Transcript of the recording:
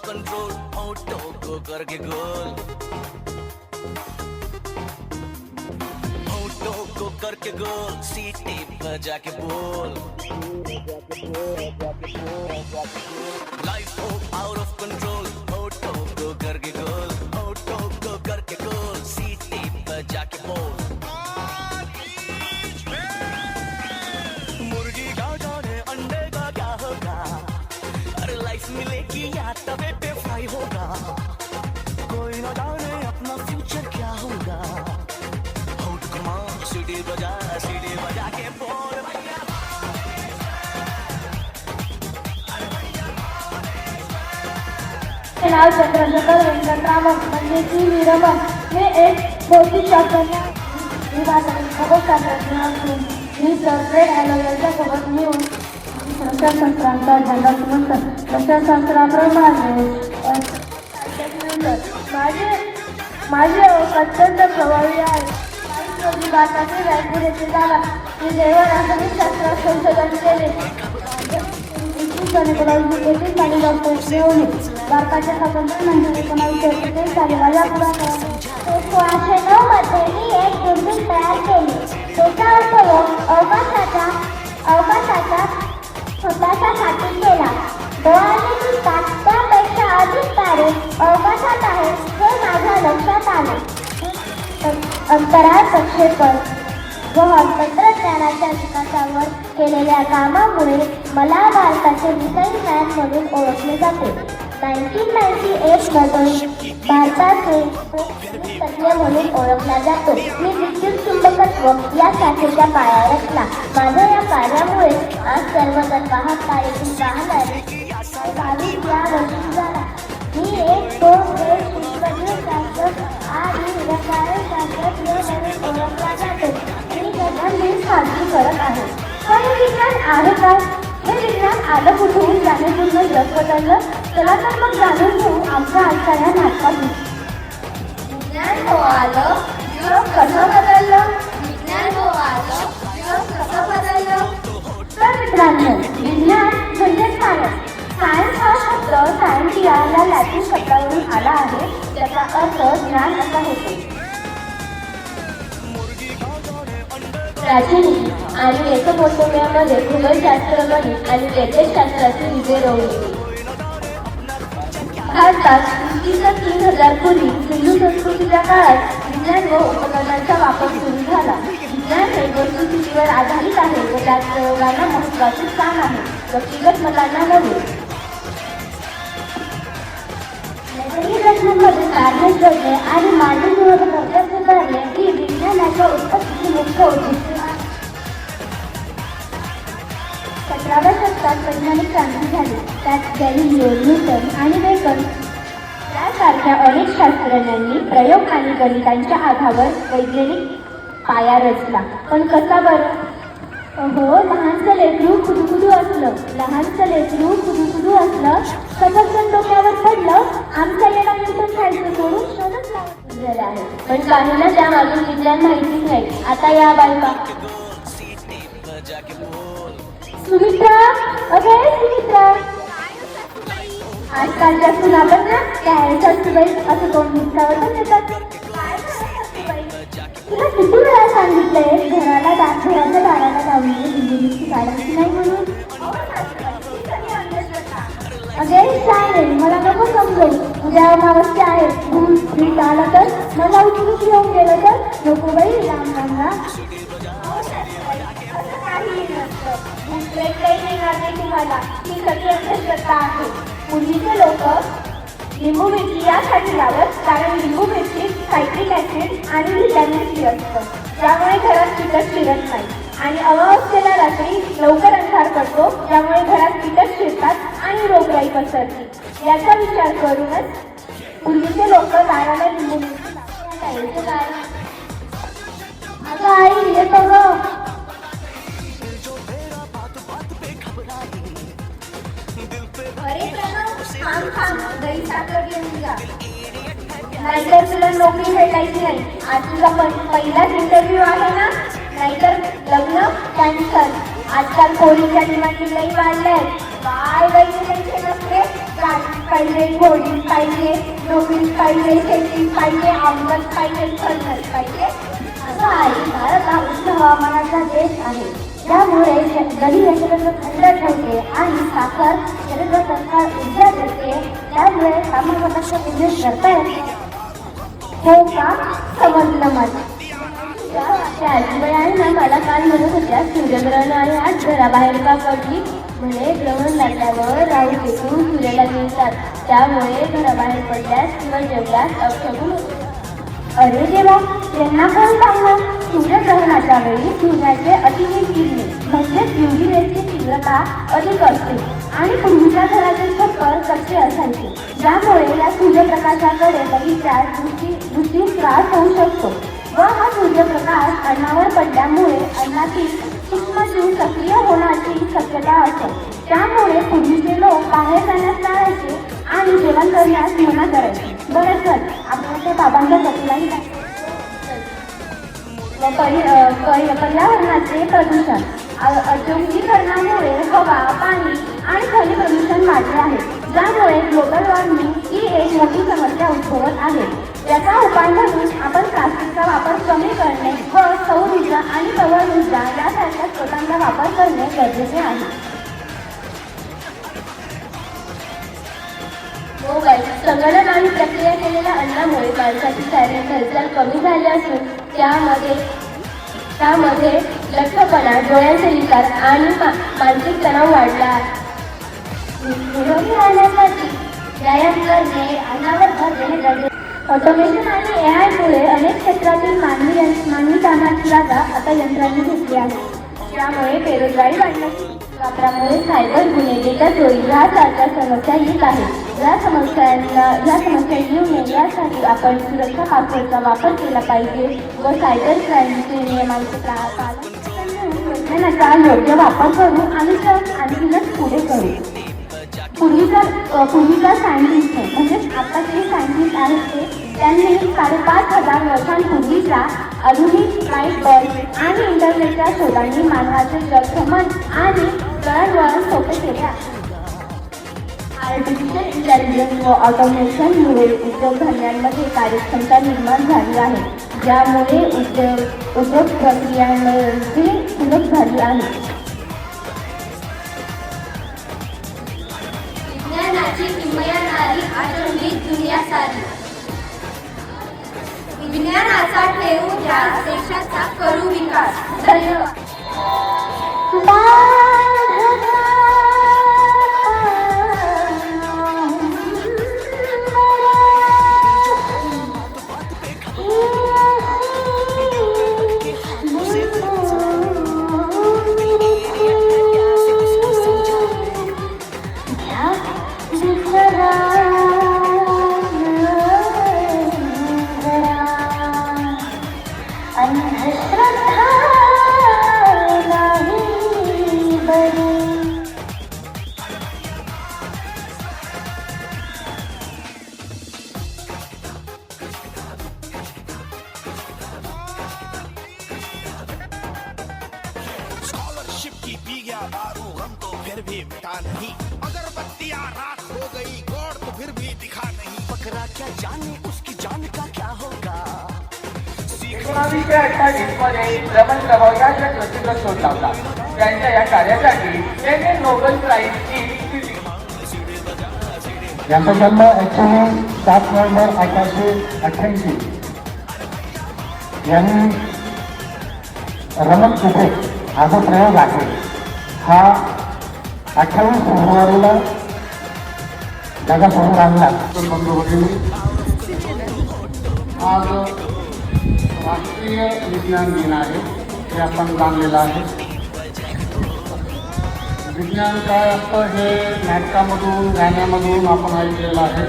Control होठों को करके गोल, होठों को करके गोल, सीटी बजा के बोल, लाइफ हो आउट ऑफ कंट्रोल होठों को करके गोल, होठों को करके गोल, सीटी बजा के बोल। मुर्गी का जाने अंडे का क्या होगा, अरे लाइफ मिलेगी या तवे पे फ्राई होगा, कोई ना जाने अपना फ्यूचर क्या होगा। होठ घुमा सीटी बजा के बोल भैया। नाव चंद्रशेखर वेंकटरामन म्हणजे की विरमन हे एक भौतिकशास्त्रज्ञ खगोलशास्त्रज्ञ असून मी सर्फ्रेड ॲलोवेलच्या सोबत मिळून रसायनशास्त्राचा झेंडा समजतात। रसायनशास्त्राप्रमाणे माझे अत्यंत प्रभावी आहे। भारतातील रायपूर येथे झाला मी जैवरासायनिक शास्त्रात संशोधन केले। एकोणीसशे साली डॉक्टर मिळवले। भारताच्या स्वातंत्र्यानंतर 1947 साली राजापुरात 1609 मध्ये मी एक दुर्बीण तयार केली। त्याचा उपयोग अवकाशाच्या स्वतःसाठी केला। डोळ्यांनी दिसतात त्यापेक्षा अधिक तारे अवकाशात आहेत हे माझ्या लक्षात आले। अंतराळ प्रक्षेपण व तंत्रज्ञानाच्या विकासावर केलेल्या कामामुळे मला भारताचे मिसाईल मॅन म्हणून ओळखले जाते। 1998 मध्ये भारताचे तज्ञ म्हणून ओळखला जातो। मी विद्युत चुंबकत्व या शाखेच्या पाया रचला। माझ्या या कार्यामुळे आज सर्वजण पाहता येथील पाहणारे 22 या वर्षी झाला। मी एक दोन देश शास्त्र आणि रसायनशास्त्रज्ञ म्हणून ओळखला जातो। मी जन्मदिन साजरी करत आहे। पण हे विज्ञान आहे काय? हे विज्ञान आलं कुठून जाणीवपूर्ण जग बदललं? चला तर मग जाणून घेऊ आमच्या आजच्या या नाटकातून। विज्ञान हो आलं जग कसं बदललं? विज्ञान हो आलं जग कसं बदललं? तर मित्रांनो, विज्ञान म्हणजे सायन्स। सायन्स हा शब्द सायन्टिया या लॅटिन शब्दावरून आला आहे, त्याचा अर्थ ज्ञान असा होतो। प्राचीन आणि मेसोपोटेमियामध्ये खगोलशास्त्र गणित आणि वैद्यकशास्त्राची विजय रोवली। भारतात इसवी सन 3000 पूर्वी सिंधू संस्कृतीच्या काळात विज्ञान व उपकरणांचा वापर सुरू झाला। विज्ञान हे वस्तुस्थितीवर आधारित आहे व त्यात प्रयोगांना महत्त्वाचे स्थान आहे, व्यक्तिगत मतांना नव्हे। नैसर्गिक घटनांमध्ये कार्य शोधणे आणि मानवी जीवन महत्त्वाचे करणे ही विज्ञानाच्या उत्पत्तीची मुख्य उद्दिष्टे आहेत। 17व्या शतकात वैज्ञानिक क्रांती झाली। त्यात गॅलिलिओ, न्यूटन आणि बेकन यासारख्या अनेक शास्त्रज्ञांनी प्रयोग आणि गणितांच्या आधारावर वैज्ञानिक पाया रचला। पण कसा बरं? लहानसं लेकरू खुदुखुदू असलं सफरचंद डोक्यावर पडलं, आमच्या येणा न्यूटन खायचं सोडून शोधच लावत आहे। पण काहींना त्यामागून विज्ञान माहितीच नाही। आता या बायका सुमित्रा, अगे सुमित्रा, आजकालच्या सुना पण ना काय सासूबाई असं कोण विचारत येतात। तुला किती वेळा सांगितलंय घराच्या दाराला लावलेली बिंदुलीची काढायची नाही म्हणून? अगे काय मला नको समजू। उद्या अमावस्या आहे, भूत आलं तर मला उचलून घेऊन गेलं तर नको बाई, राम राम राम। तुम्हाला ही सगळी अंधश्रद्धा आहे। पूर्वीचे लोक लिंबू मिरची यासाठी लावत कारण लिंबू मिरची सायट्रिक ऍसिड आणि व्हिटॅमिन सी असतं, त्यामुळे घरात कीटक शिरत नाही। आणि अमावस्येला रात्री लवकर अंधार पडतो, त्यामुळे घरात कीटक शिरतात आणि रोगराई पसरते। याचा विचार करूनच पूर्वीचे लोक दाराला लिंबू मिरची लावायचे। आता आई येतो ग। नाहीतर तुला नोकरी भेटायची नाही। आज तुझा पहिलाच इंटरव्ह्यू आहे ना, नाहीतर लग्न कॅन्सल। आजकाल पोरीच्या डिमांड लई वाढलंय। काय बाई टेन्शन असते, गाडी पाहिजे, घोडी पाहिजे, नोकरी पाहिजे, शेती पाहिजे, आमदार पाहिजे, कर्नल पाहिजे. असं आहे. भारत हा उष्ण हवामानाचा देश आहे. त्यामुळे गडी यंत्रणा थंड ठेवते आणि साखर शरीर सरकार ऊर्जा देते. त्यामुळे कामापटाचा बिझनेस करता येते. हे काम समजलं मला. त्या आजीबाईंना मला काल म्हणत होत्या सूर्यग्रहण आहे आज घराबाहेर का पडली. म्हणे ग्रहण लागल्यावर राहू टेकून सूर्याला गिळतात. त्यामुळे घराबाहेर पडल्यास किंवा जेवल्यास अपशकुन होते. अरे देवा, यांना कोण सांगणार. सूर्यग्रहणाच्या वेळी सूर्याचे अतिनील किरणे म्हणजेच UV रेची तीव्रता अधिक असते आणि पूर्वीच्या घराचे छप्पर कच्चे असायचे. ज्यामुळे या सूर्यप्रकाशाकडे बघितल्यास दृष्टीस त्रास होऊ शकतो व हा सूर्यप्रकाश अन्नावर पडल्यामुळे अन्नातील सूक्ष्मजीव सक्रिय होण्याची शक्यता असते. त्यामुळे पूर्वीचे लोक बाहेर जाण्यास टाळायचे आणि जेवण करण्यास मना करायचे. बरं चल, आपल्या बाबांच्या पतीलाही पर्यावरणाचे प्रदूषण औद्योगिकीकरणामुळे हवा, पाणी आणि ध्वनी प्रदूषण वाढले आहे. ज्यामुळे ग्लोबल वॉर्मिंग ही एक मोठी समस्या उद्भवत आहे. याचा उपाय म्हणून आपण प्लास्टिकचा वापर कमी करणे व सौर ऊर्जा आणि पवन ऊर्जा यासारख्या स्रोतांचा वापर करणे गरजेचे आहे. मोबाईल, संगणक आणि प्रक्रिया केलेल्या अन्नामुळे माणसाची शारीरिक हालचाल कमी झाली असून त्यामध्ये लठ्ठपणा, डोळ्यांचे विकार आणि मानसिक तणाव वाढला आहे. निरोगी राहण्यासाठी व्यायाम करणे, अन्नावर भर देणे गरजेचे. ऑटोमेशन आणि AI मुळे अनेक क्षेत्रातील मानवी कामाची जागा आता यंत्रांनी घेतली आहे. त्यामुळे बेरोजगारी वाढण्याची वापरामुळे सायबर गुन्हे, डेटा चोरी यासारख्या समस्या येत आहेत. या समस्या येऊ नये यासाठी आपण सुरक्षा पासवर्डचा वापर केला पाहिजे व सायबर क्राईमचे नियमांचे पालन विज्ञानाचा योग्य वापर करू आणि आणखीनच पुढे करू. पूर्वीचा सायंटिस्ट म्हणजेच आता जे सायंटिस्ट आहेत त्यांनी 5,500 वर्षांपूर्वीचा आधुनिक लाईट बल्ब आणि इंटरनेटच्या शोधांनी मानवाचे जगभ्रमण आणि दळणवळण सोपे केले आहे. आर्टिफिशियल इंटेलिजन्स व ऑटोमेशनमुळे उद्योगधंद्यांमध्ये कार्यक्षमता निर्माण झाली आहे. ज्यामुळे उद्योग प्रक्रियांमध्ये सुलभ झाली आहे. विज्ञानाची किमया नारी आचरलीत दुनिया सारी. विज्ञानाचा ठेवू ध्यास, देशाचा करू विकास. धन्यवाद. फिर भी मिटा नहीं, अगरबत्तियां राख हो गई, गौर तो फिर भी दिखा नहीं. बकरा क्या जाने उसकी जान का क्या होगा. 1928 मध्ये रमण प्रभाव या प्रसिद्ध शोध लावला. त्यांच्या या कार्यासाठी त्यांनी नोबेल प्राइजची दिली. यांचा जन्म ॲक्च्युली 7 नोव्हेंबर 1888 यांनी रमण कुठे हा जो प्रयोग आहे हा 28 फेब्रुवारीला जगासमोर आणला. आज राष्ट्रीय विज्ञान दिन आहे हे आपण जाणलेलं आहे. विज्ञान काय असतं हे नाटकामधून गाण्यामधून आपण ऐकलेलं आहे.